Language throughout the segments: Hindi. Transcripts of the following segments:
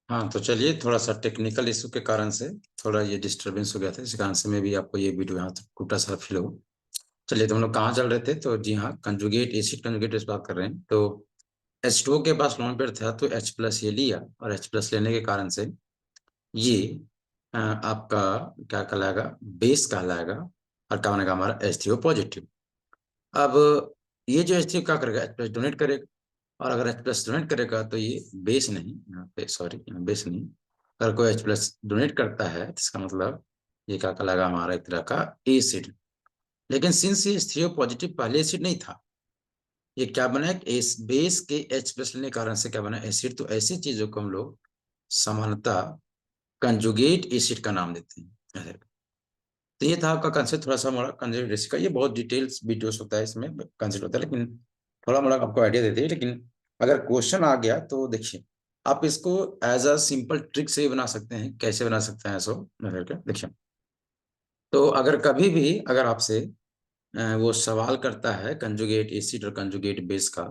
हाँ तो चलिए, थोड़ा सा टेक्निकल इशू के कारण से थोड़ा ये डिस्टरबेंस हो गया था, इस कारण से मैं भी आपको ये वीडियो यहाँ तक टूटा सा फील हो। चलिए, तो हम लोग कहाँ चल रहे थे? तो जी हाँ, कंजुगेट एसिड कंजुगेट इस बात कर रहे हैं। तो H2O के पास लोन पेयर था तो H प्लस ये लिया, और H प्लस लेने के कारण से ये आपका क्या कहलाएगा? बेस कहलाएगा। और क्या बनेगा हमारा? H3O positive. अब ये जो H3O क्या करेगा? H प्लस डोनेट करेगा। और अगर H प्लस डोनेट करेगा तो ये बेस नहीं, यहाँ पे सॉरी, बेस नहीं, अगर कोई H प्लस डोनेट करता है तो इसका मतलब ये क्या कहलाएगा? हमारा एक तरह का एसिड। लेकिन सिंस ये H3O पॉजिटिव पहले एसिड नहीं था, ये क्या बना? एक बेस के H प्लस लेने के कारण से क्या बना? एसिड। तो ऐसी चीजों को हम लोग सामान्यतः कंजुगेट एसिड का नाम देते हैं। तो ये था आपका कंसेप्ट, थोड़ा सा मोड़ा कंजुगेट एसिड का। ये बहुत डिटेल्स वीडियोस होता है, इसमें कंसेप्ट होता है, लेकिन थोड़ा मोड़ा आपको आइडिया देते हैं। लेकिन अगर क्वेश्चन आ गया तो देखिए, आप इसको एज अ सिंपल ट्रिक से ही बना सकते हैं। कैसे बना सकते हैं? सो मैं करके देखिए। तो अगर कभी भी अगर आपसे वो सवाल करता है कंजुगेट एसिड और कंजुगेट बेस का,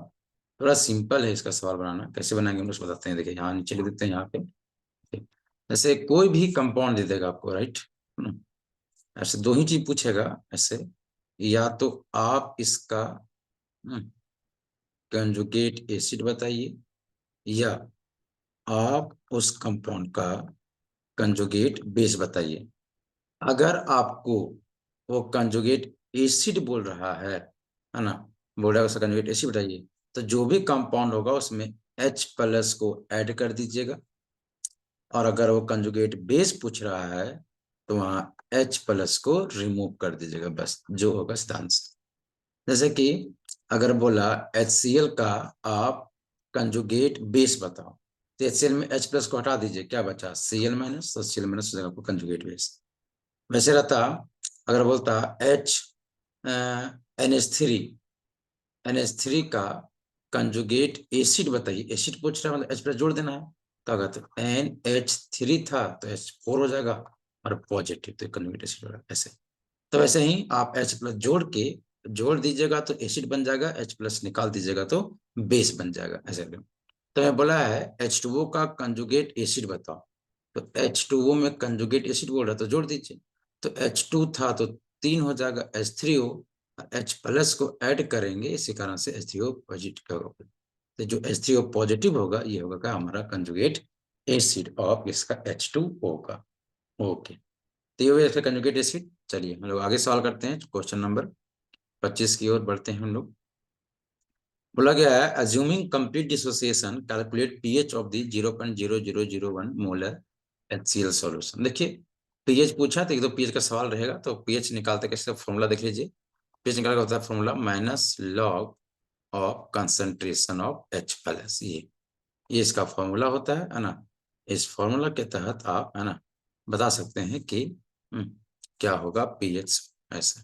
थोड़ा सिंपल है इसका सवाल बनाना। कैसे बनाएंगे हम लोग बताते हैं। देखिए यहाँ नीचे लिख देते हैं यहाँ पे। जैसे कोई भी कंपाउंड दे देगा आपको, राइट? ऐसे दो ही चीज पूछेगा ऐसे, या तो आप इसका कंजुगेट एसिड बताइए, या आप उस कंपाउंड का कंजुगेट बेस बताइए। अगर आपको वो कंजुगेट एसिड बोल रहा है ना, बोल रहा है उसका कंजुगेट एसिड बताइए, तो जो भी कंपाउंड होगा उसमें H प्लस को ऐड कर दीजिएगा। और अगर वो कंजुगेट बेस पूछ रहा है तो वहां H प्लस को रिमूव कर दीजिएगा। बस जो होगा इसका आंसर। जैसे कि अगर बोला HCl का आप कंजुगेट बेस बताओ, तो HCl में H प्लस को हटा दीजिए, क्या बचा? Cl minus. तो Cl माइनस हो जाएगा आपको कंजुगेट बेस। वैसे रहता अगर बोलता H NH3, NH3 का कंजुगेट एसिड बताइए। एसिड पूछ रहा है मतलब H प्लस जोड़ देना है। तो अगर तो NH3 था तो H4 हो जाएगा, और पॉजिटिव तो कंजुगेट एसिड होगा ऐसे। तो वैसे ही आप H प्लस जोड़ दीजिएगा तो एसिड बन जाएगा, H प्लस निकाल दीजिएगा तो बेस बन जाएगा ऐसे। तो मैं बोला है H2O का कंजुगेट एसिड बताओ, तो H2O में कंजुगेट एसिड बोल रहा तो जोड़ दीजिए। तो H2 था तो 3 हो जाएगा H3O, और H प्लस को ऐड करेंगे, इसी कारण से H3O पॉजिटिव होगा। तो जो H3O पॉजिटिव होगा ये होगा क्या? हमारा कंजुगेट एसिड ऑफ इसका H2O का। ओके, तो ये हो गया इसका कंजुगेट एसिड। चलिए हम लोग आगे सवाल करते हैं, क्वेश्चन नंबर 25 की ओर बढ़ते हैं हम लोग। बोला गया है assuming complete dissociation calculate pH of the 0.0001 molar HCl solution. देखिए पीएच पूछा तो एक दो पीएच का सवाल रहेगा, तो पीएच निकालते कैसे? फॉर्मूला देख लीजिए। पीएच निकालने का होता है formula minus log of concentration of H plus. ये इसका फॉर्मूला होता है ना। इस फॉर्मूला के तहत आप है ना बता सकते हैं कि क्या होगा पीएच ऐसा।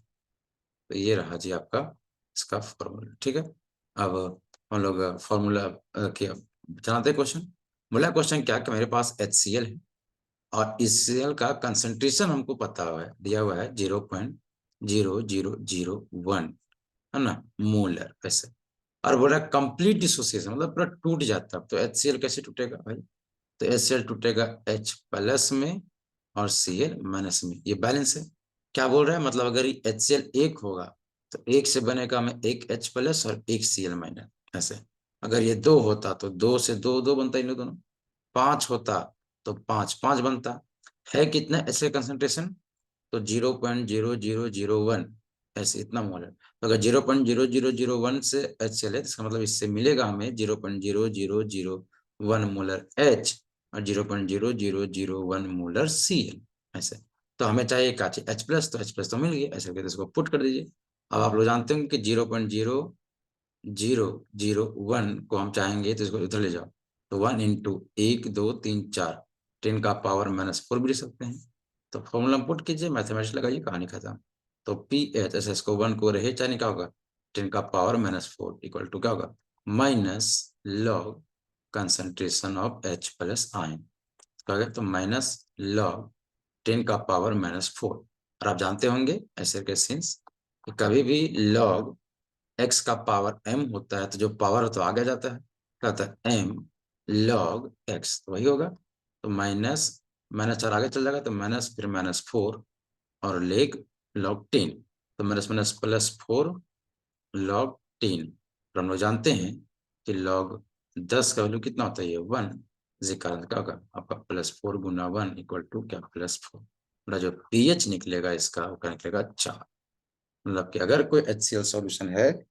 तो ये रहा जी आपका इसका फॉर्मूला। ठीक है, अब हम लोग फॉर्मूला क्या जानते हैं? क्वेश्चन बोला, क्वेश्चन क्या कि मेरे पास HCl है और इस Cl का कंसंट्रेशन हमको पता हुआ है, दिया हुआ है 0.0001 है ना मोलर ऐसे। और बोला कंप्लीट डिसोसिएशन मतलब पूरा टूट जाता है। तो HCl कैसे टूटेगा भाई? तो HCl टूटेगा H प्लस में और Cl माइनस में। ये बैलेंस है। क्या बोल रहा है? मतलब अगर HCl एक होगा तो एक से बनेगा में एक H प्लस और एक Cl माइनस ऐसे। अगर ये दो होता तो दो से दो दो बनता, इन दोनों। पांच होता तो पांच पांच बनता। है कितना ऐसे कंसंट्रेशन? तो 0.0001 ऐसे इतना मोल है। तो अगर 0.0001 से HCl है तो इसका मतलब इससे मिलेगा हमें 0.0001 मोलर H और 0.0001 मोलर Cl ऐसे। तो हमें चाहिए क्या? चाहिए H प्लस। तो H प्लस तो मिल गया ऐसे करके इसको पुट कर दीजिए। अब आप लोग जानते होंगे कि 0.0001 को हम चाहेंगे तो इसको इधर ले जाओ, तो 1 इंटू 1 2 3 4 10 का पावर -4 भी लिख सकते हैं। तो फॉर्मूला पुट कीजिए, मैथमेटिक्स लगाइए, कहानी खत्म। तो पी एच एस एस को 1 को रहे चाहे क्या होगा? 10 का पावर -4 इक्वल टू क्या होगा? Minus log concentration of H plus ion. तो माइनस लॉग 10 का पावर -4। और आप जानते होंगे ऐसे के सिंस कभी भी लॉग x का पावर m होता है तो जो पावर हो तो आगे जाता है, क्या होता है? m log x, तो वही होगा। तो माइनस माइनस 4 आगे चल जाएगा तो माइनस, फिर -4 और log 10, तो माइनस माइनस +4 log 10। और हम लोग जानते हैं कि log 10 का वैल्यू कितना होता है, ये 1। इसी कारण क्या होगा आपका +4 गुना 1 इक्वल टू क्या, +4। मतलब जो pH निकलेगा इसका वो क्या निकलेगा, 4। मतलब कि अगर कोई HCl सॉल्यूशन है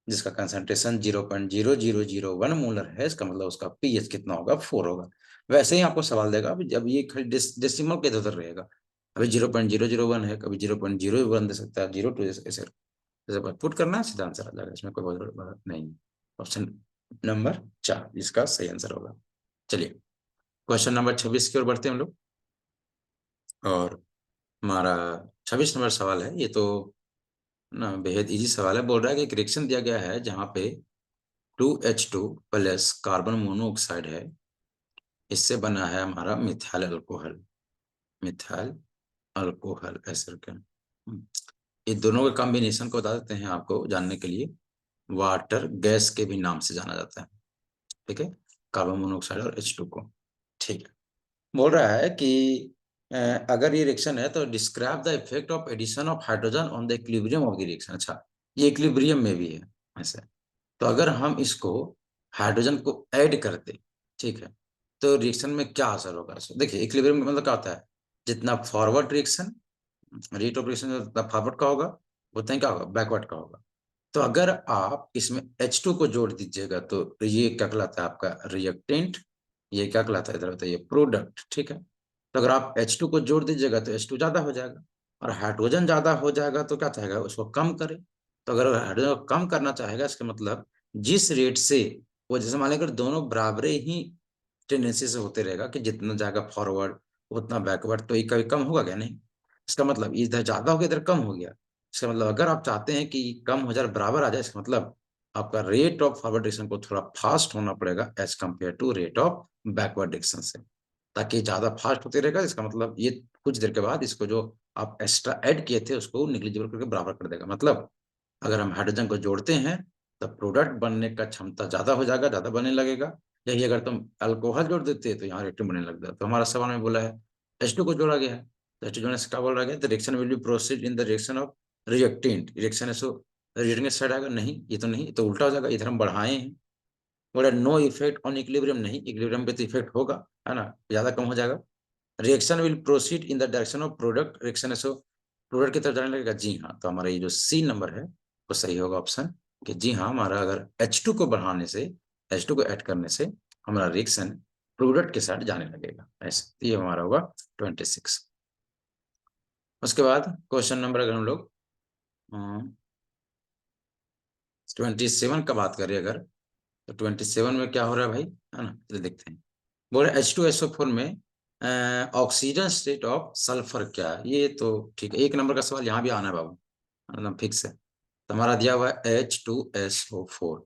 जिसका कंसंट्रेशन 0.0001 मोलर है, इसका मतलब उसका पीएच कितना होगा, 4 होगा। वैसे ही आपको सवाल देगा, अभी जब ये डेसिमल के इधर रहेगा, अभी 0.001 है, कभी 0.01 दे सकता है, 0.2 ऐसे जैसे पुट करना है, सीधा आंसर आ जाएगा, इसमें कोई बहुत बड़ी बात नहीं। ऑप्शन नंबर 4 इसका सही आंसर होगा। चलिए क्वेश्चन नंबर 26 की ओर बढ़ते हैं हम लोग। और हमारा 26 नंबर सवाल है, ये तो ना बेहद इजी सवाल है। बोल रहा है कि एक रिएक्शन दिया गया है जहां पे 2H2 प्लस कार्बन मोनोऑक्साइड है, इससे बना है हमारा मिथाइल अल्कोहल। मिथाइल अल्कोहल ऐसे करके ये दोनों के कॉम्बिनेशन को बता देते हैं आपको जानने के लिए। वाटर गैस के भी नाम से जाना जाता है, ठीक है, कार्बन मोनोऑक्साइड और H2 को। ठीक है, बोल रहा है कि अगर ये रिएक्शन है तो describe the effect of addition of hydrogen on the equilibrium of the reaction. अच्छा, ये इक्विलिब्रियम में भी है ऐसे। तो अगर हम इसको हाइड्रोजन को ऐड करते, ठीक है, तो रिएक्शन में क्या असर होगा। देखिए इक्विलिब्रियम मतलब क्या होता है, जितना forward reaction, rate of reaction जितना फॉरवर्ड का होगा उतना ही क्या होगा, बैकवर्ड का होगा। तो अगर आप इसमें H2 को जोड़ दीजिएगा तो ये क्या कहलाता है आपका रिएक्टेंट, ये क्या कहलाता है इधर बताइए, प्रोडक्ट। ठीक है, तो अगर आप H2 को जोड़ दीजिएगा तो H2 ज्यादा हो जाएगा, और हाइड्रोजन ज्यादा हो जाएगा तो क्या चाहेगा, उसको कम करे। तो अगर हाइड्रोजन को कम करना चाहेगा, इसका मतलब जिस रेट से वो, जैसे मान लीजिए दोनों बराबरे ही टेंडेंसी से होते रहेगा कि जितना जाएगा फॉरवर्ड उतना बैकवर्ड, तो ये कभी कम होगा क्या, नहीं। इसका मतलब इधर ज्यादा हो गया इधर कम हो गया। इसका मतलब अगर आप चाहते हैं कि कम हो जाए बराबर आ जाए, इसका मतलब आपका रेट ऑफ फॉरवर्ड डायरेक्शन को थोड़ा फास्ट होना पड़ेगा as compare to rate of backward direction से, ताकि ज्यादा फास्ट होते रहेगा। इसका मतलब ये कुछ देर के बाद इसको जो आप एक्स्ट्रा ऐड किए थे उसको निग्लिजिबल करके बराबर कर देगा। मतलब अगर हम हाइड्रोजन को जोड़ते हैं तो प्रोडक्ट बनने का क्षमता ज्यादा हो जाएगा, ज्यादा बनने लगेगा। यही अगर तुम अल्कोहल जोड़ देते तो यहाँ रिएक्शन बनने लगता। तो हमारा सवाल में बोला है H2 को जोड़ा गया है, तो H2 जोड़ने से क्या बोला गया, the reaction will be proceed in the reaction of reactant. Reaction so reactant side आएगा, नहीं ये तो नहीं, तो उल्टा हो जाएगा, इधर हम बढ़ाए हैं। बोला नो इफेक्ट ऑन इक्विलिब्रियम, नहीं इक्विलिब्रियम पे तो इफेक्ट होगा, है ना, ज्यादा कम हो जाएगा। Reaction will proceed in the direction of product, reaction so product की तरफ जाने लगेगा। जी हाँ, तो हमारा ये जो सी नंबर है वो सही होगा ऑप्शन, कि जी हाँ हमारा अगर H2 को बढ़ाने से, H2 को ऐड करने से हमारा रिएक्शन प्रोडक्ट के साथ जाने लगेगा ऐसे। तो ये हमारा होगा 26। उसके बाद क्वेश्चन नंबर अगर हम लोग 27 का बात करें अगर, तो 27 में क्या हो रहा है भाई, है ना, चलिए देखते हैं। बोले H2SO4 में ऑक्सीजन स्टेट ऑफ सल्फर क्या है। ये तो ठीक है, 1 नंबर का सवाल यहाँ भी आना है बाबू, एकदम फिक्स है। तो हमारा दिया हुआ है H2SO4,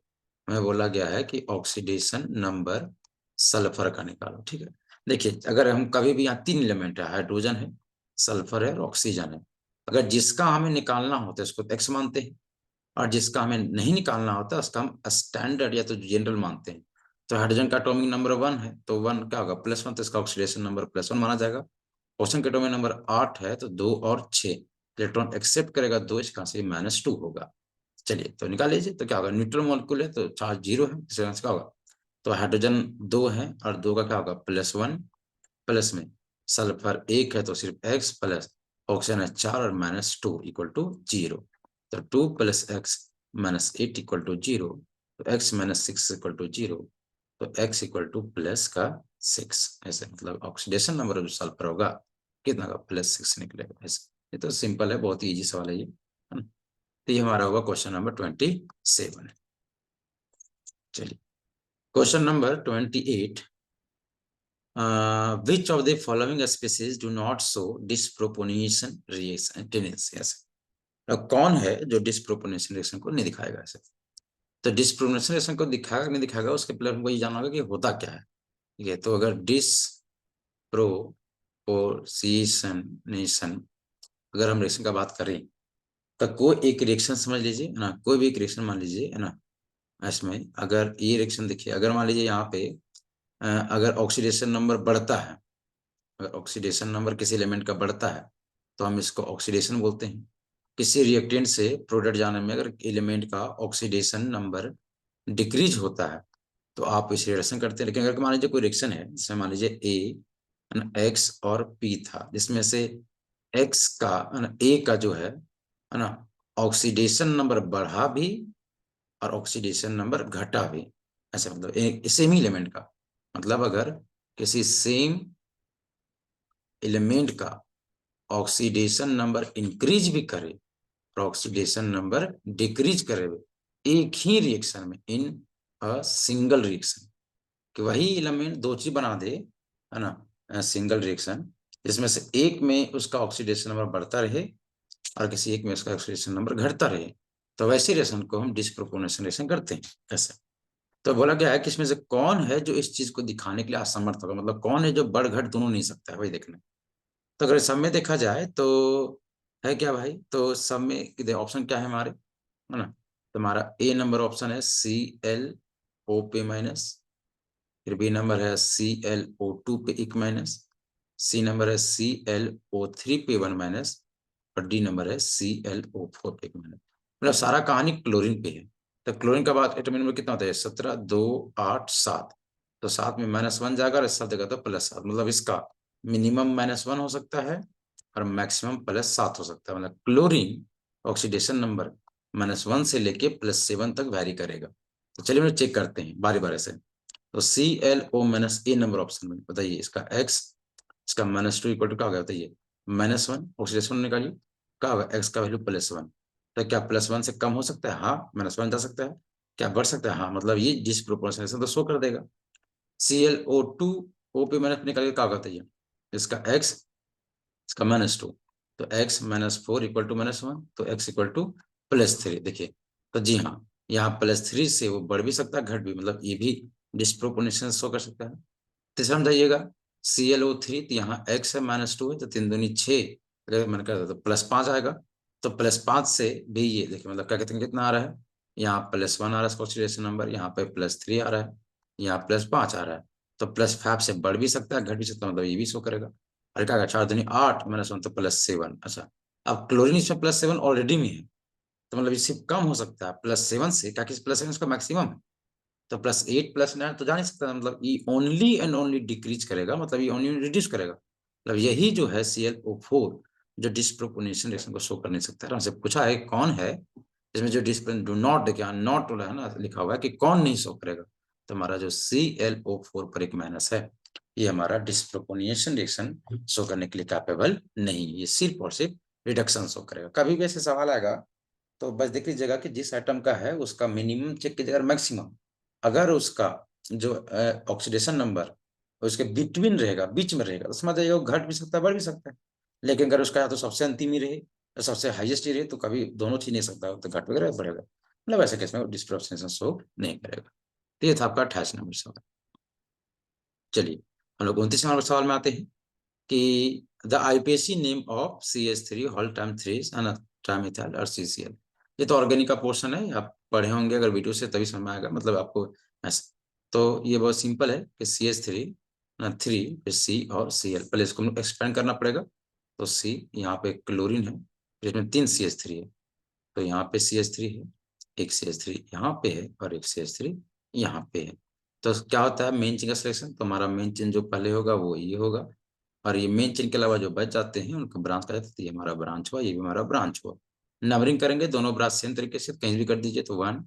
हमें बोला गया है कि ऑक्सीडेशन नंबर सल्फर का निकालो। ठीक है, देखिए अगर हम कभी भी यहाँ 3 एलिमेंट है, हाइड्रोजन है, सल्फर है और ऑक्सीजन है। अगर जिसका हमें निकालना होता है उसको एक्स मानते हैं, और जिसका हमें नहीं निकालना होता उसका हम स्टैंडर्ड या तो जनरल मानते हैं। तो हाइड्रोजन का एटॉमिक नंबर 1 है तो 1 क्या होगा, +1, तो इसका ऑक्सीडेशन नंबर +1 माना जाएगा। ऑक्सीजन का एटॉमिक नंबर 8 है तो 2 और 6 इलेक्ट्रॉन एक्सेप्ट करेगा 2, इसका से -2 होगा। चलिए तो निकाल लीजिए, तो क्या होगा, न्यूट्रल मॉलिक्यूल है तो चार्ज 0 है, इसका क्या होगा, तो हाइड्रोजन 2 है और 2 का क्या होगा +1, प्लस में सल्फर 1 है तो सिर्फ x, प्लस ऑक्सीजन है 4 और -2 इक्वल टू 0। तो 2 + x -8 इक्वल टू 0, तो x -6 इक्वल टू 0, तो x इक्वल टू प्लस का 6 ऐसे। मतलब ऑक्सीडेशन नंबर जो सल्फर होगा कितना का, +6 निकलेगा ऐसे। ये तो सिंपल है, बहुत ही इजी सवाल है ये, है ना। तो ये हमारा होगा क्वेश्चन नंबर 27। चलिए question number 28, which of the following species do not show disproportionate reaction tendency ऐसे। अब कौन है जो डिस्प्रोपोर्शनेट रिएक्शन को नहीं दिखाएगा ऐसे। तो डिस्प्रोपोर्शनेट रिएक्शन को दिखाएगा नहीं दिखाएगा, उसके पहले हमको ये जानना होगा कि होता क्या है। ठीक है, तो अगर डिस्प्रोपोर्शनेशन अगर हम रिएक्शन का बात करें, तो कोई एक रिएक्शन समझ लीजिए ना, कोई भी एक रिएक्शन मान लीजिए, है ना। इसमें अगर ये रिएक्शन देखिए, अगर मान लीजिए यहाँ पे अगर ऑक्सीडेशन नंबर बढ़ता है, अगर ऑक्सीडेशन नंबर किसी एलिमेंट का बढ़ता है तो हम इसको ऑक्सीडेशन बोलते हैं। किसी रिएक्टेंट से प्रोडक्ट जाने में अगर एलिमेंट का ऑक्सीडेशन नंबर डिक्रीज होता है तो आप इसे रिएक्शन करते हैं। लेकिन अगर मान लीजिए कोई रिएक्शन है, जिसमें मान लीजिए ए एक्स और पी था, जिसमें से एक्स का ए का जो है ना ऑक्सीडेशन नंबर बढ़ा भी और ऑक्सीडेशन नंबर घटा भी। ऐसा मतलब सेम ही एलिमेंट का, मतलब अगर किसी सेम एलिमेंट का ऑक्सीडेशन नंबर इंक्रीज भी करे और ऑक्सीडेशन नंबर डिक्रीज करे एक ही रिएक्शन में, इन अ सिंगल रिएक्शन, कि वही एलिमेंट दो चीज बना दे, है ना, सिंगल रिएक्शन, जिसमें से एक में उसका ऑक्सीडेशन नंबर बढ़ता रहे और किसी एक में उसका ऑक्सीडेशन नंबर घटता रहे, तो वैसे रिएक्शन को हम डिस्प्रोपोर्शनल रिएक्शन करते हैं। कैसे? तो बोला गया है कि इसमें से कौन है जो इस चीज को दिखाने के लिए असमर्थ होगा, मतलब कौन है जो बढ़ घट दोनों नहीं सकता है, वही देखना। तो अगर सब में देखा जाए तो है क्या भाई, तो सब में ऑप्शन क्या है हमारे, है ना, तो हमारा ए नंबर ऑप्शन है ClO माइनस, फिर बी नंबर है ClO2 पे एक माइनस, सी नंबर है ClO3 पे 1 माइनस, और डी नंबर है ClO4 पे एक माइनस। मतलब सारा कहानी क्लोरीन पे है। तो क्लोरीन का बात एटॉमिक नंबर कितना होता है, 17, 2, 8, 7। तो 7 में -1 जाएगा और 7 देगा तो +7, मतलब इसका मिनिमम -1 हो सकता है और मैक्सिमम +7 हो सकता है। मतलब क्लोरीन ऑक्सीडेशन नंबर -1 से लेके +7 तक वैरी करेगा। तो चलिए हम चेक करते हैं बारी बारी से। तो ClO- नंबर ऑप्शन में बताइए, इसका x, इसका -2 इक्वल टू क्या होगा बताइए, -1, ऑक्सीडेशन निकालिए, क्या होगा, x का वैल्यू +1। तो क्या +1 से कम हो सकता है? हाँ, -1 जा सकता है। क्या बढ़ सकता है? हाँ, मतलब ये डिस्प्रोपोर्शनल तो शो कर देगा। ClO2 O पे माइनस निकालिए, क्या होगा बताइए, इसका x, इसका -2, तो x -4 इक्वल टू -1, तो x इक्वल टू +3। देखिए, तो जी हाँ, यहाँ +3 से वो बढ़ भी सकता है घट भी, मतलब ये भी डिस्प्रोपोर्शनल शो कर सकता है। तीसरा हम जाइएगा, ClO3, तो यहाँ x है -2 है, तो 3 दूनी 6, अगर मन करता तो +5 आएगा। तो +5 से भी ये देखिए, मतलब क्या कहते हैं, कितना आ रहा है, यहाँ +1 आ रहा है ऑक्सीडेशन नंबर, यहाँ पे +3 आ रहा है, यहाँ +5 आ रहा है। तो +5 से बढ़ भी सकता है घट भी सकता है, मतलब ये भी शो करेगा। और क्या 4 दूनी 8, -1 तो +7। अच्छा, अब क्लोरीन इसमें +7 ऑलरेडी में है, तो मतलब इससे कम हो सकता है +7 से, क्या +7 इसका मैक्सिमम है। तो +8 +9 तो जा नहीं सकता, मतलब ये ओनली एंड ओनली डिक्रीज करेगा, मतलब ये ओनली रिड्यूस करेगा। मतलब यही जो है ClO4 जो डिस्प्रोपोर्शनल रिएक्शन को शो कर नहीं सकता है। हमसे पूछा है कौन है इसमें जो डिस्प्रोपोर्शनल डू नॉट, देखिए नॉट है ना लिखा हुआ है कि कौन नहीं शो करेगा, तो हमारा जो ClO4 पर एक माइनस है, ये हमारा डिस्प्रोपोर्शनल रिएक्शन शो करने के लिए कैपेबल नहीं, ये सिर्फ और सिर्फ रिडक्शन शो करेगा। कभी भी ऐसे सवाल आएगा तो बस देख लीजिएगा कि जिस एटम का है उसका मिनिमम चेक कीजिएगा, मैक्सिमम। अगर उसका जो ऑक्सीडेशन नंबर उसके बिटवीन रहेगा, बीच में रहेगा, तो समझ जाइए वो घट भी सकता है बढ़ भी सकता है। लेकिन अगर उसका या तो सबसे अंतिम ही रहे या सबसे हाईएस्ट ही रहे, तो कभी दोनों चीज नहीं सकता, तो घट वगैरह बढ़ेगा, मतलब ऐसे केस में डिस्प्रोपोर्शनल शो नहीं करेगा। तो ये था आपका 28 नंबर सवाल। चलिए हम लोग 29 नंबर सवाल में आते हैं कि the IUPAC name of CH3 whole time 3 trimethyl और CCl। ये तो ऑर्गेनिक का पोर्शन है, आप पढ़े होंगे अगर वीडियो से, तभी समझ में आएगा, मतलब आपको ऐसा। तो ये बहुत सिंपल है कि CH3 3 फिर C और Cl, पहले इसको एक्सपेंड करना पड़ेगा। तो C, यहाँ पे क्लोरीन है, फिर इसमें 3 CH3 है, तो यहाँ पे CH3 है, एक CH3 यहाँ पे है और एक CH3 यहाँ पे है। तो क्या होता है मेन चेन का सिलेक्शन, तो हमारा मेन चेन जो पहले होगा वो ये होगा, और ये मेन चेन के अलावा जो बच जाते हैं उनको ब्रांच कहा जाता है। तो ये हमारा ब्रांच हुआ, ये भी हमारा ब्रांच हुआ। नंबरिंग करेंगे दोनों ब्रांच सेम तरीके से, कहीं भी कर दीजिए, तो 1,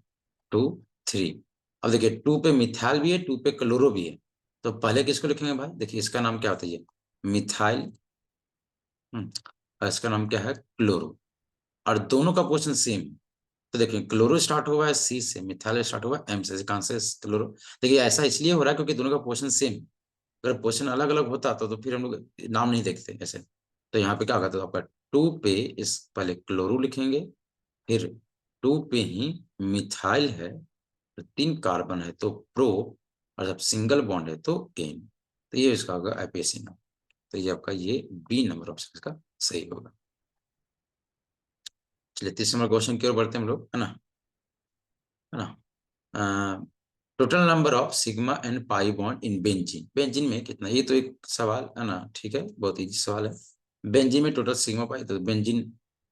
2, 3। अब देखिए 2 पे मिथाइल भी है, 2 पे क्लोरो भी है, तो पहले किसको लिखेंगे भाई, देखिए इसका नाम क्या होता है, ये मिथाइल, और इसका नाम क्या है, क्लोरो, और दोनों का पोर्शन सेम है। तो देखिए क्लोरो स्टार्ट हुआ है C से, मिथाइल स्टार्ट हुआ है M से, कहां से, क्लोरो। देखिए ऐसा इसलिए हो रहा है क्योंकि दोनों का पोर्शन सेम। अगर पोर्शन अलग अलग होता तो फिर हम लोग नाम नहीं देखते ऐसे। तो यहाँ पे क्या होगा, तो आपका 2 पे इस पहले क्लोरो लिखेंगे, फिर 2 पे ही मिथाइल है, तो 3 कार्बन है तो प्रो, और जब सिंगल बॉन्ड है तो एन। तो ये इसका होगा आईपीएसी नाम। तो ये आपका ये बी नंबर ऑप्शन इसका सही होगा। चलिए 30 नंबर क्वेश्चन की ओर बढ़ते हैं हम लोग, है ना, है ना। Total number of sigma and pi bond in benzene, benzene में कितना, ये तो एक सवाल है ना, ठीक है, बहुत इजी सवाल है। बेंजीन में टोटल सिग्मा पाई, तो बेंजीन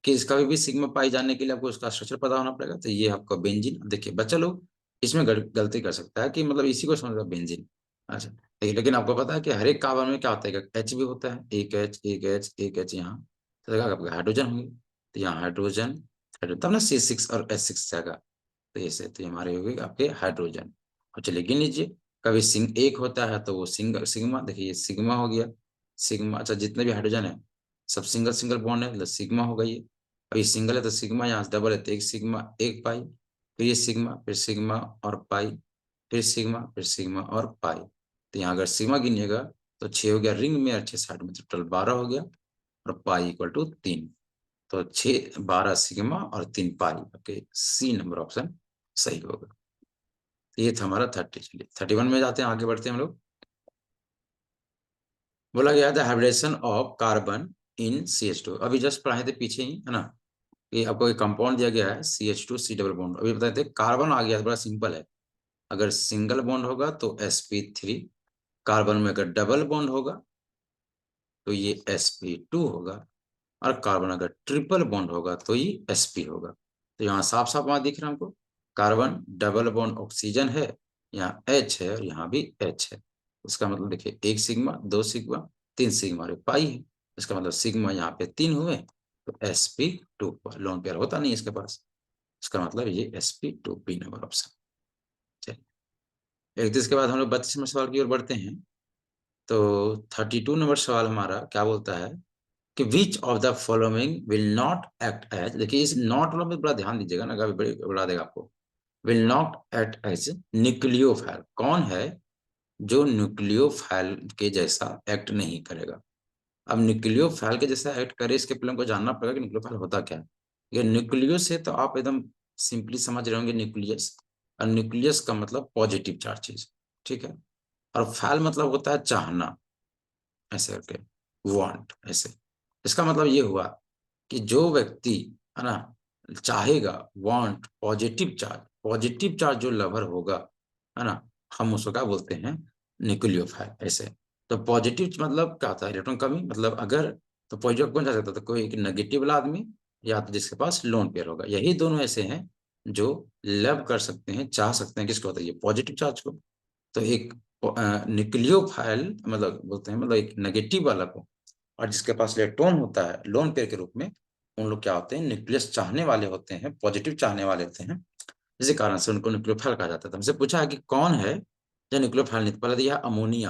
कि इसका भी सिग्मा पाई जानने के लिए आपको उसका स्ट्रक्चर पता होना पड़ेगा। तो ये आपका बेंजीन, देखिए बच्चा लोग इसमें गलती कर सकता है कि मतलब इसी को समझ बेंजीन। अच्छा देखिए, लेकिन आपको पता है कि हर एक कार्बन में क्या होता है, एच भी होता है, एक एच एक एच एक एच, यहाँ तो आपका हाइड्रोजन होंगे, तो यहाँ हाइड्रोजन तब ना C6 और H6 जाएगा, तो ऐसे तो हमारे हो गए आपके हाइड्रोजन। और चलिए गिन लीजिए, कभी सिंग एक होता है तो वो सिंगल सिग्मा, देखिए ये सिग्मा हो गया, सिग्मा, अच्छा जितने भी हाइड्रोजन है सब सिंगल सिंगल बॉन्ड है, मतलब सिग्मा होगा ये। अभी सिंगल है तो सिग्मा, यहाँ से डबल है तो एक सिग्मा एक पाई, फिर ये सिग्मा, फिर सिग्मा और पाई, फिर सिग्मा और पाई। तो यहाँ अगर सिग्मा गिनिएगा तो 6 हो गया रिंग में, और 6 साइड में, तो टोटल 12 हो गया, और पाई इक्वल टू 3। तो 6 12 सिग्मा और 3 पाई, ओके, सी नंबर ऑप्शन सही होगा। ये था हमारा 30। चलिए 31 में जाते हैं, आगे बढ़ते हैं हम लोग। बोला गया the hybridisation of carbon in CH2, अभी जस्ट पढ़ाए थे पीछे ही, है ना, कि आपको एक कंपाउंड दिया गया है CH2 C डबल बॉन्ड। अभी बताए थे कार्बन आ गया, बड़ा सिंपल है, अगर सिंगल बॉन्ड होगा तो sp3, कार्बन में अगर डबल बॉन्ड होगा तो ये sp2 होगा, और कार्बन अगर ट्रिपल बॉन्ड होगा तो ये sp होगा। तो यहाँ साफ साफ वहां दिख रहा है हमको, कार्बन डबल बॉन्ड ऑक्सीजन है, यहाँ H है और यहाँ भी H है। इसका मतलब देखिए एक सिग्मा, दो सिग्मा, तीन सिग्मा और पाई है, इसका मतलब सिग्मा यहाँ पे 3 हुए, तो sp2 लोन पेयर होता नहीं इसके पास, इसका मतलब ये sp2 बी नंबर ऑप्शन। चलिए 31 के बाद हम लोग 32 नंबर सवाल की ओर बढ़ते हैं। तो 32 नंबर सवाल हमारा क्या बोलता है कि which of the following will not act as, देखिए इस नॉट वाला में बड़ा ध्यान दीजिएगा ना, कभी बड़ा देगा आपको, will not act as nucleophile, कौन है जो न्यूक्लियोफाइल के जैसा एक्ट नहीं करेगा। अब न्यूक्लियोफाइल के जैसा एक्ट करे, इसके पहले हमको जानना पड़ेगा कि न्यूक्लियोफाइल होता क्या है। ये न्यूक्लियो से तो आप एकदम सिंपली समझ रहे होंगे न्यूक्लियस, और न्यूक्लियस का मतलब पॉजिटिव चार्ज चीज, ठीक है, और फाइल मतलब होता है चाहना, ऐसे करके, वांट ऐसे। इसका मतलब ये हुआ कि जो व्यक्ति, है ना, चाहेगा, वांट पॉजिटिव चार्ज जो लवर होगा, है ना, हम उसको क्या बोलते हैं, न्यूक्लियोफाइल ऐसे। तो पॉजिटिव मतलब क्या होता है, इलेक्ट्रॉन कमी, मतलब अगर, तो पॉजिटिव कौन जा सकता है, तो कोई एक नेगेटिव वाला आदमी, या तो जिसके पास लोन पेयर होगा, यही दोनों ऐसे हैं जो लव कर सकते हैं, चाह सकते हैं, किसको बताइए, पॉजिटिव चार्ज को। तो एक न्यूक्लियोफाइल मतलब बोलते हैं, मतलब एक नेगेटिव वाला को, और जिसके पास इलेक्ट्रॉन होता है लोन पेयर के रूप में, उन लोग क्या होते हैं, न्यूक्लियस चाहने वाले होते हैं, पॉजिटिव चाहने वाले होते हैं, इसी कारण से उनको न्यूक्लियोफाइल कहा जाता है। तो हमसे पूछा है कि कौन है जो न्यूक्लियोफाइल नहीं, पहले दिया अमोनिया,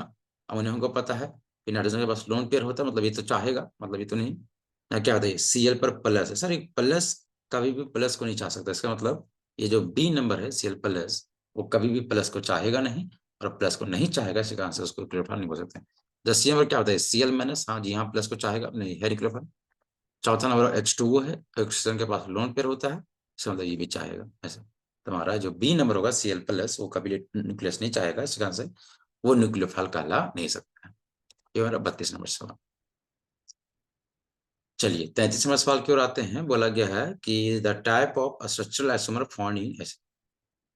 अमोनिया हमको पता है कि नाइट्रोजन के पास लोन पेयर होता है, मतलब ये तो चाहेगा, मतलब ये तो नहीं। या क्या होता है, Cl पर प्लस है, सर एक प्लस कभी भी प्लस को नहीं चाह सकता, इसका मतलब ये जो बी नंबर है Cl प्लस, वो कभी भी प्लस को चाहेगा नहीं, और प्लस को नहीं चाहेगा, इसी कारण से उसको न्यूक्लियोफाइल नहीं बोल सकते। जब Cl पर क्या होता है, Cl माइनस, हाँ जी हाँ, प्लस को चाहेगा नहीं, है न्यूक्लियोफाइल। चौथा नंबर H2O है, ऑक्सीजन के पास लोन पेयर होता है, इसका मतलब ये भी चाहेगा ऐसे। तो हमारा जो बी नंबर होगा Cl प्लस, वो कभी न्यूक्लियस नहीं चाहेगा, इस कारण से वो न्यूक्लियोफाइल कहला नहीं सकता है। ये हमारा 32 नंबर सवाल। चलिए 33 नंबर सवाल की ओर आते हैं। बोला गया है कि the type of structural isomer found in ऐसे,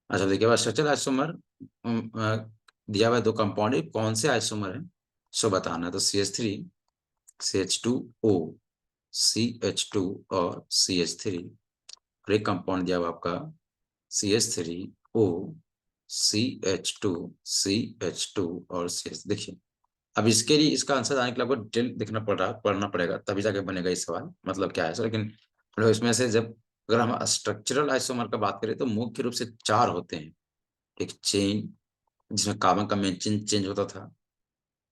अच्छा देखिए स्ट्रक्चरल आइसोमर दिया हुआ है, दो कंपाउंड है, कौन से आइसोमर है सो बताना है। तो CH3 CH2O, CH2 और CH3, और एक कंपाउंड दिया हुआ आपका CH3O, CH2, CH2 और CH, देखिए अब इसके लिए इसका आंसर आने के लिए आपको डिटेल देखना पढ़ना पड़ेगा, तभी जाके बनेगा ये सवाल, मतलब क्या है सर। लेकिन हम लोग इसमें से जब, अगर हम स्ट्रक्चरल आइसोमर का बात करें तो मुख्य रूप से 4 होते हैं। एक चेन, जिसमें कार्बन का मेन चेन चेंज होता था,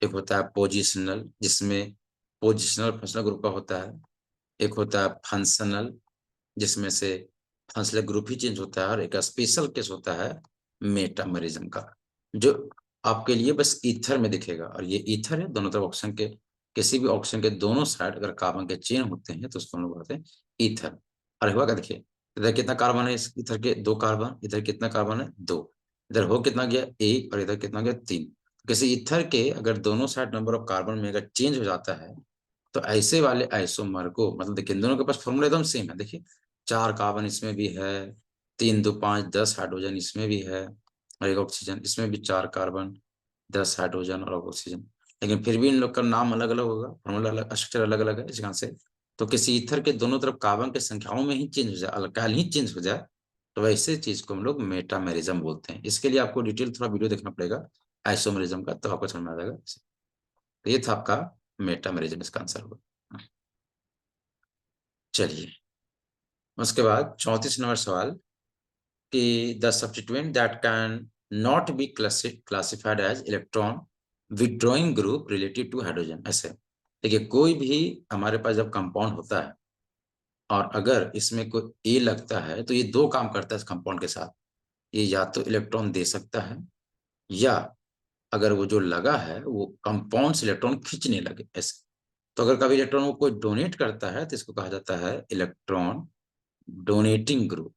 एक होता है पोजिशनल, जिसमें पोजिशनल फंक्शनल ग्रुप का होता है, एक होता है फंक्शनल, जिसमें से फंक्शनल ग्रुप ही चेंज होता है, और एक स्पेशल केस होता है मेटामरिज्म का, जो आपके लिए बस ईथर में दिखेगा, और ये ईथर है, दोनों तरफ ऑक्सीजन के, किसी भी ऑक्सीजन के दोनों साइड अगर कार्बन के चेन होते हैं तो उसको हम लोग बोलते हैं ईथर। और हुआ क्या, देखिए इधर कितना कार्बन है, इस ईथर के 2 कार्बन, इधर कितना कार्बन है 2, इधर हो कितना गया 1, और इधर कितना गया 3। किसी ईथर के अगर दोनों साइड नंबर ऑफ कार्बन में अगर चेंज हो जाता है, तो ऐसे वाले आइसोमर को, मतलब देखिए इन दोनों के पास फॉर्मूला एकदम सेम है, देखिए 4 कार्बन इसमें भी है, 3 2 5 10 हाइड्रोजन इसमें भी है, और एक ऑक्सीजन, इसमें भी 4 कार्बन, 10 हाइड्रोजन और ऑक्सीजन। लेकिन फिर भी इन लोग का नाम अलग अलग होगा, फॉर्मूला अलग, स्ट्रक्चर अलग अलग है इस कारण से। तो किसी ईथर के दोनों तरफ कार्बन के संख्याओं में ही चेंज हो जाए, अल्काइल ही चेंज हो जाए, तो वैसे चीज को हम लोग मेटामेरिज्म बोलते हैं। इसके लिए आपको डिटेल थोड़ा वीडियो देखना पड़ेगा आइसोमेरिज्म का, तो आपको समझ में आ जाएगा। तो ये था आपका मेटामेरिज्म, इसका आंसर होगा। चलिए, उसके बाद 34 नंबर सवाल कि the substituent that can not be classified as electron withdrawing group related to hydrogen. ऐसे देखिए, कोई भी हमारे पास जब कंपाउंड होता है और अगर इसमें कोई ए लगता है, तो ये दो काम करता है इस कंपाउंड के साथ। ये या तो इलेक्ट्रॉन दे सकता है, या अगर वो जो लगा है वो कंपाउंड से इलेक्ट्रॉन खींचने लगे ऐसे। तो अगर कभी इलेक्ट्रॉन को कोई डोनेट करता है तो इसको कहा जाता है इलेक्ट्रॉन डोनेटिंग ग्रुप,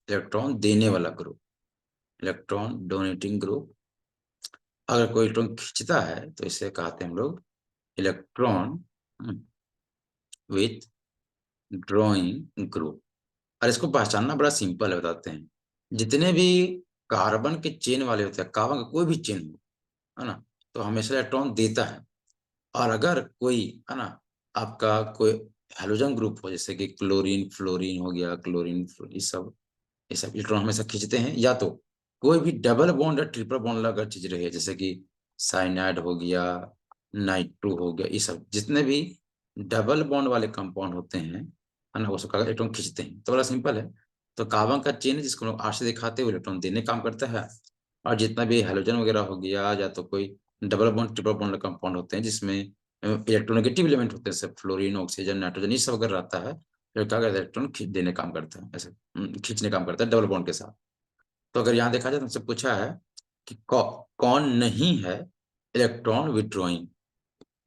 इलेक्ट्रॉन देने वाला ग्रुप, इलेक्ट्रॉन डोनेटिंग ग्रुप। अगर कोई इलेक्ट्रॉन खींचता है तो इसे कहते हैं हम लोग इलेक्ट्रॉन विथ ड्रॉइंग ग्रुप। और इसको पहचानना बड़ा सिंपल है, बताते हैं। जितने भी कार्बन के चेन वाले होते हैं, कार्बन का कोई भी चेन हो, है ना, तो हमेशा इलेक्ट्रॉन देता है। और अगर कोई, है ना, आपका कोई हेलोजन ग्रुप हो, जैसे कि क्लोरीन फ्लोरीन हो गया, क्लोरीन ये सब इलेक्ट्रॉन हमेशा खींचते हैं। या तो कोई भी डबल बॉन्ड या ट्रिपल बॉन्ड अगर चीज रहे, जैसे कि साइनाइड हो गया, नाइट्रो हो गया, ये सब जितने भी डबल बॉन्ड वाले कंपाउंड होते हैं, है ना, वो सब इलेक्ट्रॉन खींचते हैं। तो बड़ा सिंपल है। तो कार्बन का चेन जिसको लोग आर से दिखाते हैं, वो इलेक्ट्रॉन देने काम करता है। और जितना भी हेलोजन वगैरह हो गया, या तो कोई double bond triple bond compound होते हैं जिसमें इलेक्ट्रोनेगेटिव एलिमेंट होते हैं, जैसे फ्लोरीन ऑक्सीजन नाइट्रोजन, ये सब अगर रहता है, फिर क्या करता है, इलेक्ट्रॉन खींच देने काम करता है, ऐसे खींचने काम करता है डबल बॉन्ड के साथ। तो अगर यहाँ देखा जाए तो हमसे पूछा है कि कौन नहीं है इलेक्ट्रॉन विड्रॉइंग,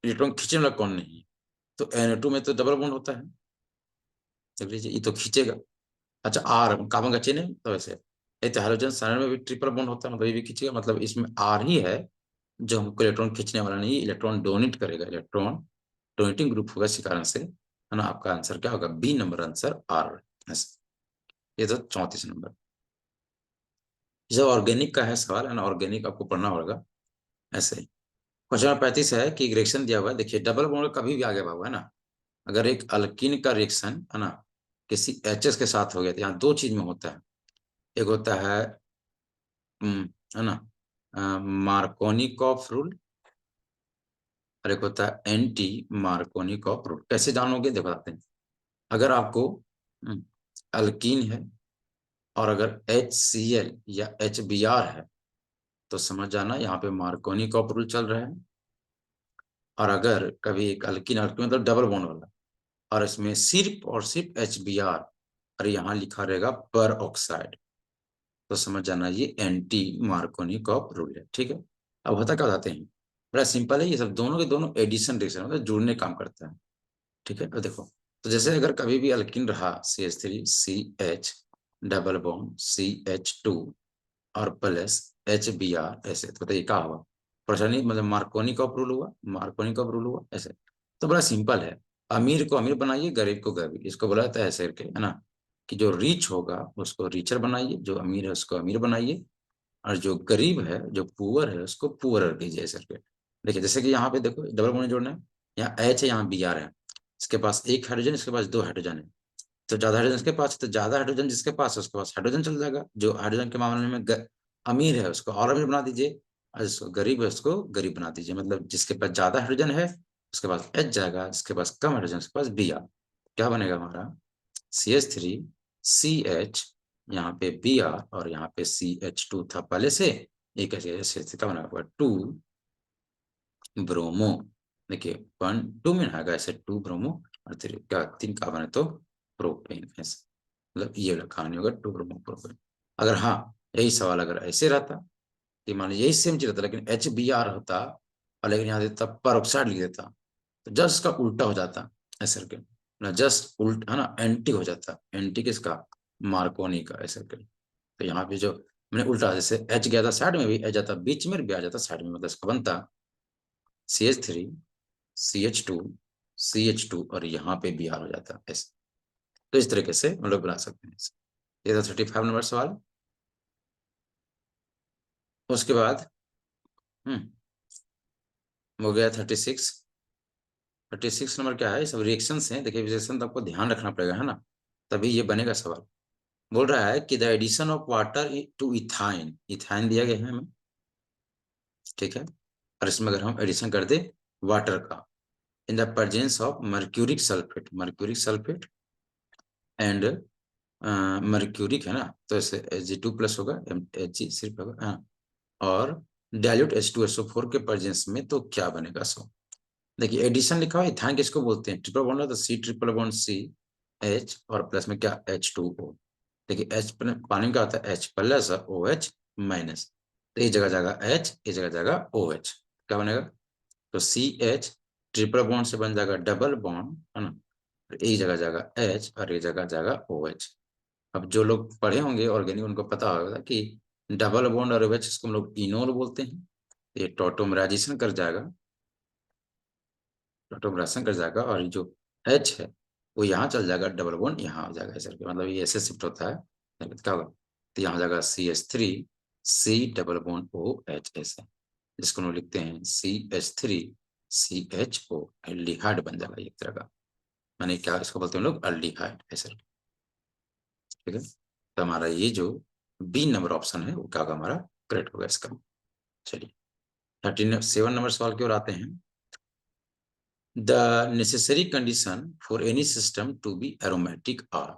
इलेक्ट्रॉन खींचने वाला कौन नहीं है। तो Na2 में तो डबल बॉन्ड होता है, देख लीजिए, ये तो खींचेगा। अच्छा, आर कार्बन का चेन है, तो वैसे ये तो हाइड्रोजन साइड में भी ट्रिपल बॉन्ड होता है, मतलब ये भी खींचेगा। मतलब इसमें आर ही है जो हमको इलेक्ट्रॉन खींचने वाला नहीं, इलेक्ट्रॉन डोनेट करेगा, इलेक्ट्रॉन डोनेटिंग ग्रुप होगा, इसी कारण से, है ना। आपका आंसर क्या होगा, बी नंबर आंसर आर। ये तो 34 नंबर। जब ऑर्गेनिक का है सवाल, है ना, ऑर्गेनिक आपको पढ़ना होगा ऐसे। क्वेश्चन नंबर 35 है कि रिएक्शन दिया हुआ है, देखिए डबल बॉन्ड कभी भी आगे हुआ है ना। अगर एक अल्कीन का रिएक्शन, है ना, किसी एचएस के साथ हो गया, तो यहाँ दो चीज में होता है। एक होता है है ना, मार्कोनिकॉफ रूल, और एक होता है एंटी मार्कोनिकॉफ रूल। कैसे जानोगे, देखो बताते हैं। अगर आपको अल्कीन है और अगर HCl या HBr है, तो समझ जाना यहाँ पे मार्कोनिकॉफ रूल चल रहा है। और अगर कभी एक अल्कीन, अल्कीन मतलब डबल बॉन्ड वाला, और इसमें सिर्फ और सिर्फ HBr, और यहाँ लिखा रहेगा पर ऑक्साइड, तो समझ जाना ये एंटी मार्कोनिकॉफ रूल है। ठीक है। अब होता क्या बताते हैं, बड़ा सिंपल है। ये सब दोनों के दोनों एडिशन रिएक्शन, मतलब जुड़ने काम करता है। ठीक है। अब देखो, तो जैसे अगर कभी भी अल्कीन रहा, CH3CH डबल बॉन्ड CH2 और प्लस HBr, ऐसे, तो बताइए क्या हुआ, परेशानी, मतलब मार्कोनिकॉफ रूल हुआ, मार्कोनिकॉफ रूल हुआ ऐसे। तो बड़ा सिंपल है। अमीर को अमीर बनाइए, गरीब को गरीब, इसको बोला जाता है ऐसे करके, है ना, कि जो रिच होगा उसको रिचर बनाइए, जो अमीर है उसको अमीर बनाइए, और जो गरीब है, जो पुअर है, उसको पुअर कीजिए ऐसे करके। देखिए, जैसे कि यहाँ पे देखो डबल बॉन्ड जोड़ना है, यहाँ H है, यहाँ Br है। इसके पास एक हाइड्रोजन, इसके पास दो हाइड्रोजन है। तो ज्यादा हाइड्रोजन इसके पास, तो ज्यादा हाइड्रोजन जिसके पास है उसके पास हाइड्रोजन चल जाएगा। जो हाइड्रोजन के मामले में अमीर है उसको और अमीर बना दीजिए, और जिसको गरीब है उसको गरीब बना दीजिए। मतलब जिसके पास ज्यादा हाइड्रोजन है उसके पास H जाएगा, जिसके पास कम हाइड्रोजन उसके पास Br। क्या बनेगा हमारा, CH3CH, यहाँ पे Br, और यहाँ पे CH2 था पहले से, एक ऐसे क्या बना, 2 ब्रोमो। देखिए 1 2 में आएगा ऐसे, 2 ब्रोमो, और 3 क्या, 3 कार्बन है तो प्रोपेन ऐसे। मतलब ये कहानी होगा 2 ब्रोमो प्रोपेन। अगर हाँ, यही सवाल अगर ऐसे रहता कि मान लीजिए यही सेम चीज रहता, लेकिन HBr होता, और लेकिन यहाँ देता पर लिख देता, तो जस्ट उसका उल्टा हो जाता ऐसे करके ना, जस्ट उल्टा, है ना, एंटी हो जाता। एंटी किसका, मार्कोनी का ऐसे करके। तो यहाँ पे जो मैंने उल्टा, जैसे H गया था साइड में, भी H जाता बीच में, भी आ जाता साइड में, मतलब इसका बनता CH3CH2CH2, और यहाँ पे Br हो जाता ऐसे। तो इस तरीके से हम लोग बना सकते हैं। ये था 35 नंबर सवाल। उसके बाद हो गया 36 नंबर क्या है, सब रिएक्शंस हैं। देखिए रिएक्शन तो आपको ध्यान रखना पड़ेगा, है ना, तभी ये बनेगा सवाल। बोल रहा है कि the addition of water to ethyne, ethyne दिया गया है हमें, ठीक है, और इसमें अगर हम एडिशन कर दे वाटर का in the presence of mercuric sulphate, mercuric sulphate and mercuric है ना, तो ऐसे Hg2+ होगा, Hg सिर्फ होगा, हाँ, और डाइल्यूट H2SO4 के प्रेजेंस में तो क्या बनेगा। सो देखिए एडिशन लिखा हुआ इथाइन किसको बोलते हैं, ट्रिपल बॉन्ड है तो C triple bond C H और प्लस में क्या H2O। देखिए H पानी में क्या होता है H+ और OH माइनस, तो इस जगह जाएगा H, इस जगह जाएगा OH, क्या बनेगा, तो CH ट्रिपल बॉन्ड से बन जाएगा डबल बॉन्ड, है ना, एक जगह जाएगा H और एक जगह जाएगा OH। अब जो लोग पढ़े होंगे ऑर्गेनिक उनको पता होगा कि डबल बॉन्ड और OH इसको हम लोग इनोल बोलते हैं, ये टॉटोमराइजेशन कर जाएगा, टॉटोमराइजेशन कर जाएगा, और जो H है वो यहाँ चल जाएगा, डबल बॉन्ड यहाँ आ जाएगा ऐसे, मतलब ये ऐसे शिफ्ट होता है, क्या होगा, तो यहाँ जाएगा CH3 C double bond OH ऐसे, जिसको हम लिखते हैं CH3 CHO, एल्डिहाइड बन जाएगा एक तरह का, माने क्या इसको बोलते हैं हम लोग एल्डिहाइड ऐसे, ठीक है। तो हमारा ये जो बी नंबर ऑप्शन है वो क्या होगा हमारा, करेक्ट होगा इसका। चलिए 37 नंबर सवाल की ओर आते हैं। The necessary condition for any system to be aromatic are,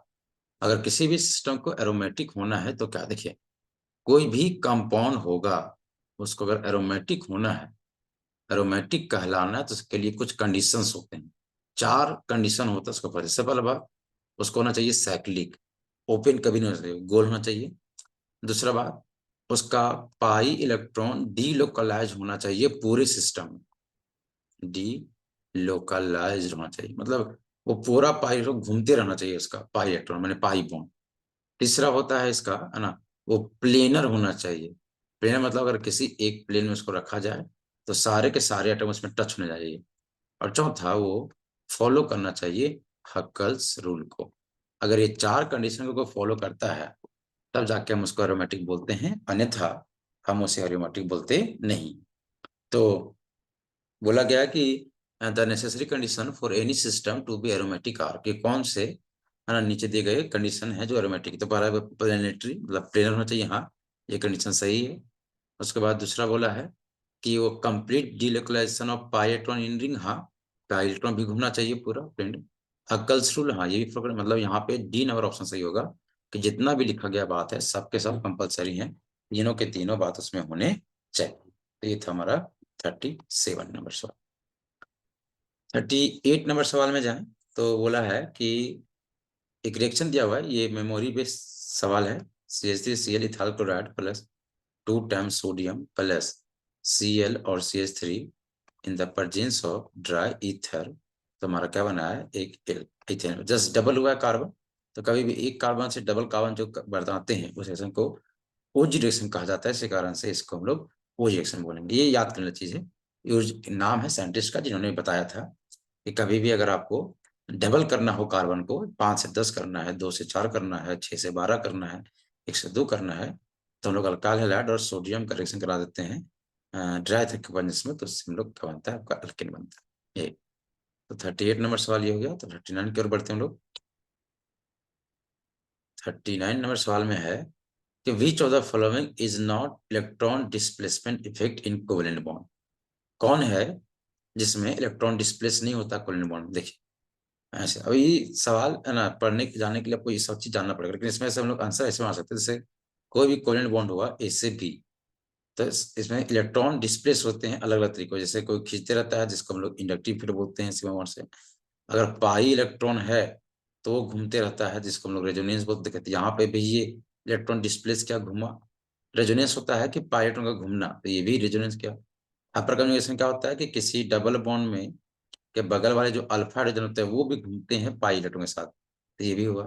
अगर किसी भी सिस्टम को एरोमेटिक होना है तो क्या, देखिए कोई भी कंपाउंड होगा उसको अगर एरोमेटिक होना है, एरोमेटिक कहलाना है, तो उसके लिए कुछ कंडीशंस होते हैं, 4 कंडीशन होता है उसको पता। सबसे पहला बात उसको होना चाहिए साइक्लिक, ओपन कभी नहीं होना चाहिए, गोल होना चाहिए। दूसरा बात उसका पाई इलेक्ट्रॉन डी लोकलाइज होना चाहिए पूरे सिस्टम में, डी लोकलाइज होना चाहिए, मतलब वो पूरा पाई इलेक्ट्रॉन घूमते रहना चाहिए, उसका पाई इलेक्ट्रॉन मैंने पाई बॉन्ड। तीसरा होता है इसका, है ना, वो प्लेनर होना चाहिए, प्लेनर मतलब अगर किसी एक प्लेन में उसको रखा जाए तो सारे के सारे एटम उसमें टच होने चाहिए। और चौथा वो फॉलो करना चाहिए हक्कल्स रूल को। अगर ये 4 कंडीशन को फॉलो करता है तब जाके हम उसको एरोमेटिक बोलते हैं, अन्यथा हम उसे एरोमेटिक बोलते नहीं। तो बोला गया कि the necessary condition for any system to be aromatic are, कि कौन से, है ना, नीचे दिए गए कंडीशन है जो एरोमेटिक, तो पहला प्लेनेटरी मतलब प्लेनर होना चाहिए, हाँ ये कंडीशन सही है। उसके बाद दूसरा बोला है कि वो complete delocalisation of pi electron in ring, हाँ पाई इलेक्ट्रॉन भी घूमना चाहिए पूरा प्लेन। हक्कल्स रूल, हाँ ये भी मतलब यहाँ पे डी नंबर ऑप्शन सही होगा, कि जितना भी लिखा गया बात है सबके सब कंपलसरी है, तीनों के तीनों बात उसमें होने चाहिए। तो ये था हमारा 37 नंबर सवाल। 38 नंबर सवाल में जाएं तो बोला है कि एक रिएक्शन दिया हुआ है, ये मेमोरी बेस्ड सवाल है, CH3Cl ethyl chloride plus 2 times sodium plus Cl और CH3 in the presence of dry ether, तो हमारा क्या बना है एक इथेन, जस्ट डबल हुआ है कार्बन, तो कभी भी एक कार्बन से डबल कार्बन जो बनाते हैं उस रिएक्शन को ओज रिएक्शन कहा जाता है, इसी कारण से इसको हम लोग ओज रिएक्शन बोलेंगे। ये याद करने वाली चीज है, नाम है साइंटिस्ट का जिन्होंने बताया था कि कभी भी अगर आपको डबल करना हो कार्बन को, 5 से 10 करना है, 2 से 4 करना है, 6 से 12 करना है, 1 से 2 करना है, तो हम लोग अल्काइल हैलाइड और सोडियम का रिएक्शन करा देते हैं ड्राई ईथर के बनने में, तो उससे हम लोग क्या बनता है आपका अल्केन बनता है। ये तो 38 नंबर सवाल ये हो गया। तो 39 की ओर बढ़ते हैं हम लोग। 39 नंबर सवाल में है कि which of the following is not electron displacement effect in covalent bond, कौन है जिसमें इलेक्ट्रॉन डिस्प्लेस नहीं होता कोवेलेंट बॉन्ड। देखिए ऐसे अभी सवाल है ना, पढ़ने जाने के लिए आपको ये सब चीज जानना पड़ेगा, लेकिन इसमें से हम लोग आंसर ऐसे बना सकते हैं, जैसे कोई भी कोवेलेंट बॉन्ड हुआ ए से बी, तो इसमें इलेक्ट्रॉन डिस्प्लेस होते हैं अलग अलग तरीकों, जैसे कोई खींचते रहता है जिसको हम लोग इंडक्टिव फील्ड बोलते हैं सिग्मा बॉन्ड से, अगर पाई इलेक्ट्रॉन है तो वो घूमते रहता है जिसको हम लोग रेजोनेंस बोलते हैं। यहाँ पे भी ये इलेक्ट्रॉन डिस्प्लेस क्या घूमा, रेजोनेंस होता है कि पाई इलेक्ट्रॉन का घूमना, तो ये भी रेजोनेंस क्या। अपर कन्जुगेशन क्या होता है कि किसी डबल बॉन्ड में के बगल वाले जो अल्फा हाइड्रोजन होते हैं वो भी घूमते हैं पाई इलेक्ट्रॉन के साथ, तो ये भी हुआ।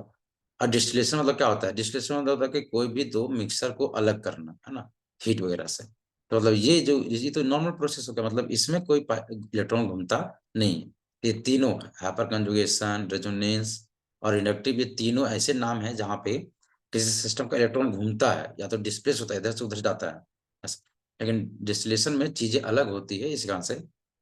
और डिस्टिलेशन मतलब क्या होता है, डिस्टिलेशन मतलब होता है कि कोई भी दो मिक्सर को अलग करना, है ना, हीट वगैरह से, तो मतलब ये तो नॉर्मल प्रोसेस हो गया, मतलब इसमें कोई इलेक्ट्रॉन घूमता नहीं है। ये तीनों हाइपर कंजुगेशन, रेजोनेंस और इंडक्टिव, ये तीनों ऐसे नाम हैं जहाँ पे किसी सिस्टम का इलेक्ट्रॉन घूमता है, या तो डिस्प्लेस होता है इधर से उधर जाता है, लेकिन डिस्टिलेशन में चीजें अलग होती है। इस कारण से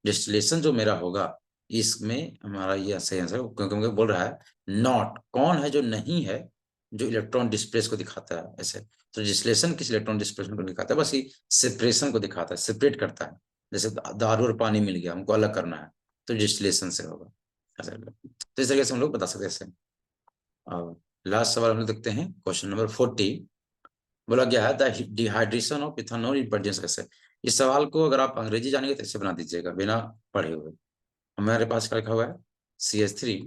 डिस्टिलेशन जो मेरा होगा इसमें हमारा ये सही आंसर, क्योंकि मुझे बोल रहा है नॉट, कौन है जो नहीं है, जो इलेक्ट्रॉन डिस्प्लेस को दिखाता है ऐसे। तो डिस्टिलेशन किस इलेक्ट्रॉन डिस्प्लेसमेंट को दिखाता है, बस ये सेपरेशन को दिखाता है, सेपरेट करता है। जैसे दारू और पानी मिल गया, हमको अलग करना है, तो डिस्टिलेशन से होगा ऐसा। तो इस तरीके से हम लोग बता सकते हैं ऐसे। और लास्ट सवाल हम लोग देखते हैं, क्वेश्चन नंबर 40। बोला गया है the dehydration of ethanol in produce कैसे। इस सवाल को अगर आप अंग्रेजी जानेंगे तो ऐसे बना दीजिएगा बिना पढ़े हुए। हमारे पास क्या लिखा हुआ है, CH3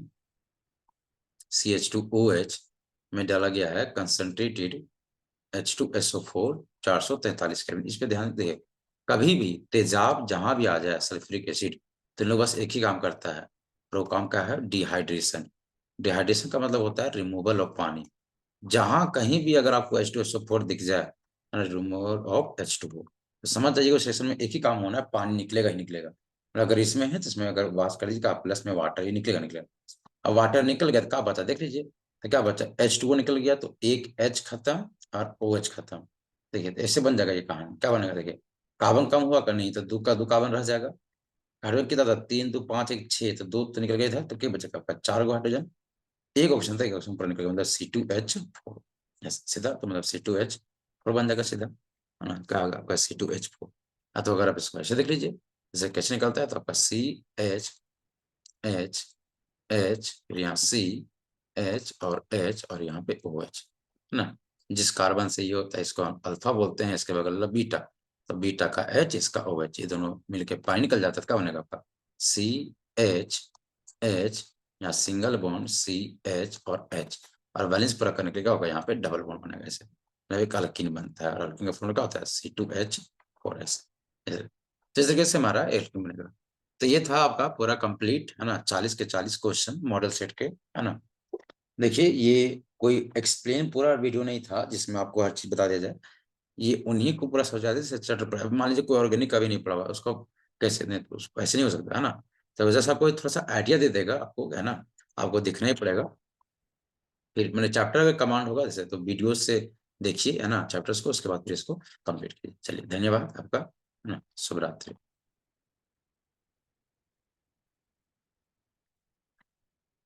CH2OH में डाला गया है कंसंट्रेटेड H2SO4 443 केल्विन। इस पे ध्यान दे, कभी भी तेजाब जहां भी आ जाए सल्फ्यूरिक एसिड, तो इन लोग बस एक ही काम करता है, और वो काम क्या है, डिहाइड्रेशन। डिहाइड्रेशन का मतलब होता है रिमूवल ऑफ पानी। जहां कहीं भी अगर आपको H2SO4 दिख जाए, रिमूवल ऑफ H2O, तो समझ जाइएगा उस सेक्शन में एक ही काम होना है, पानी निकलेगा ही निकलेगा। और अगर इसमें है तो इसमें अगर वाश कर लीजिएगा प्लस में वाटर ही निकलेगा निकलेगा। अब वाटर निकल गया तो क्या बचा, देख लीजिए, तो क्या बचा, H2O निकल गया तो एक H खत्म और OH खत्म। देखिए तो ऐसे बन जाएगा ये कहानी, क्या बनेगा देखिए, कार्बन कम हुआ कर, नहीं तो दो का दो कार्बन रह जाएगा। कार्बन कितना था, 3 2 5 1 6, तो दो तो निकल गया था, तो क्या बचेगा आपका, 4 गो हाइड्रोजन। एक ऑप्शन था, एक ऑप्शन पर निकल गया, मतलब C2H4। सीधा तो मतलब C2H4 बन जाएगा सीधा, है ना, क्या होगा आपका C2H4। तो अगर आप इसको ऐसे देख लीजिए, जैसे कैसे निकलता है, तो आपका CH फिर यहाँ CH और H और यहाँ पे OH, है ना। जिस कार्बन से ये होता है इसको हम अल्फा बोलते हैं, इसके बगल में बीटा, तो बीटा का H, इसका OH, ये दोनों मिलके पानी निकल जाता है, क्या बनेगा आपका CH, यहाँ सिंगल बॉन्ड CH और H, और बैलेंस पूरा करने के लिए क्या होगा, यहाँ पे डबल बॉन्ड बनेगा ऐसे, मतलब एक अल्कीन बनता है, और अल्कीन का फॉर्मूला क्या होता है, C2H4S। तो इस तरीके से हमारा एल्कीन बनेगा। तो ये था आपका पूरा कंप्लीट, है ना, 40 के 40 क्वेश्चन मॉडल सेट के, है ना। देखिए ये कोई एक्सप्लेन पूरा वीडियो नहीं था जिसमें आपको हर चीज बता दिया जाए, ये उन्हीं को पूरा समझा दे चैप्टर पर। मान लीजिए कोई ऑर्गेनिक कभी नहीं पढ़ा हुआ, उसको कैसे नहीं, तो उसको ऐसे नहीं हो सकता, है ना। तो वजह से आपको थोड़ा सा आइडिया दे देगा आपको, है ना, आपको दिखना ही पड़ेगा। फिर मैंने चैप्टर का कमांड होगा जैसे, तो वीडियो से देखिए, है ना, चैप्टर्स को, उसके बाद फिर इसको कंप्लीट कीजिए। चलिए धन्यवाद आपका, है ना, शुभ रात्रि।